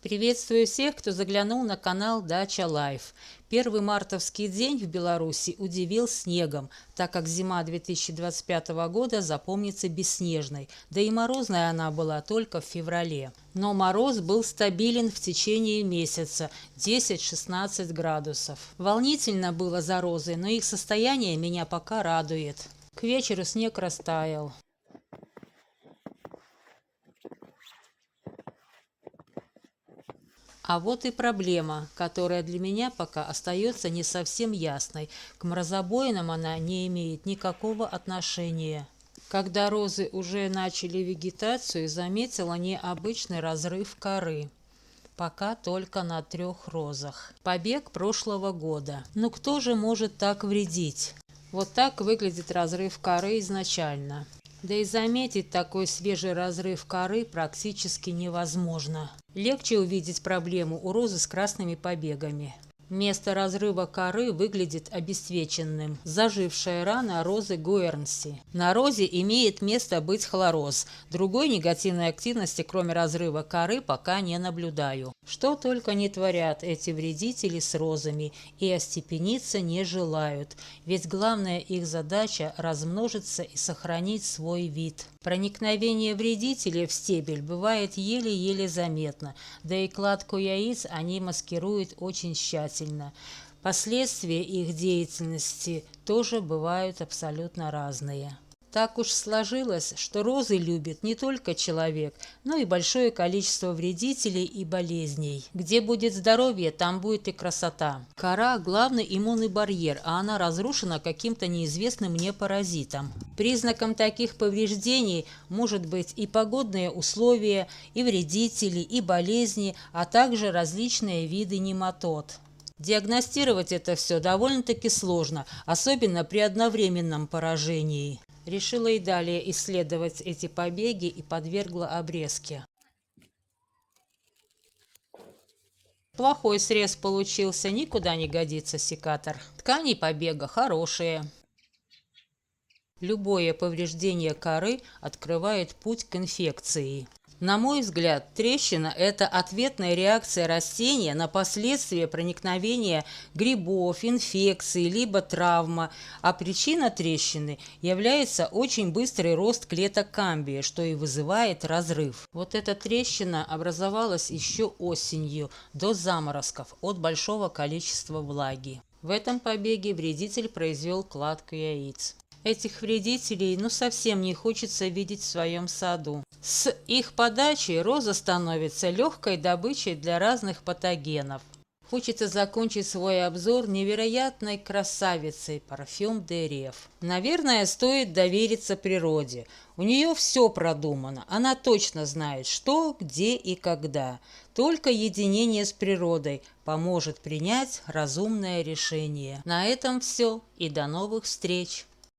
Приветствую всех, кто заглянул на канал Дача Лайф. Первый мартовский день в Беларуси удивил снегом, так как зима 2025 года запомнится бесснежной, да и морозная она была только в феврале. Но мороз был стабилен в течение месяца – 10-16 градусов. Волнительно было за розы, но их состояние меня пока радует. К вечеру снег растаял. А вот и проблема, которая для меня пока остается не совсем ясной. К мразобоинам она не имеет никакого отношения. Когда розы уже начали вегетацию, заметила необычный разрыв коры. Пока только на 3 розах. Побег прошлого года. Ну кто же может так вредить? Вот так выглядит разрыв коры изначально. Да и заметить такой свежий разрыв коры практически невозможно. Легче увидеть проблему у розы с красными побегами. Место разрыва коры выглядит обесцвеченным. Зажившая рана розы Гуэрнси. На розе имеет место быть хлороз. Другой негативной активности, кроме разрыва коры, пока не наблюдаю. Что только не творят эти вредители с розами и остепениться не желают, ведь главная их задача – размножиться и сохранить свой вид. Проникновение вредителей в стебель бывает еле-еле заметно, да и кладку яиц они маскируют очень тщательно. Последствия их деятельности тоже бывают абсолютно разные. Так уж сложилось, что розы любит не только человек, но и большое количество вредителей и болезней. Где будет здоровье, там будет и красота. Кора – главный иммунный барьер, а она разрушена каким-то неизвестным мне паразитом. Признаком таких повреждений может быть и погодные условия, и вредители, и болезни, а также различные виды нематод. Диагностировать это все довольно-таки сложно, особенно при одновременном поражении. Решила и далее исследовать эти побеги и подвергла обрезке. Плохой срез получился, никуда не годится секатор. Ткани побега хорошие. Любое повреждение коры открывает путь к инфекции. На мой взгляд, трещина – это ответная реакция растения на последствия проникновения грибов, инфекций, либо травма, а причина трещины является очень быстрый рост клеток камбия, что и вызывает разрыв. Вот эта трещина образовалась еще осенью, до заморозков, от большого количества влаги. В этом побеге вредитель произвел кладку яиц. Этих вредителей совсем не хочется видеть в своем саду. С их подачей роза становится легкой добычей для разных патогенов. Хочется закончить свой обзор невероятной красавицей Парфюм де Рев. Наверное, стоит довериться природе. У нее все продумано. Она точно знает, что, где и когда. Только единение с природой поможет принять разумное решение. На этом все и до новых встреч!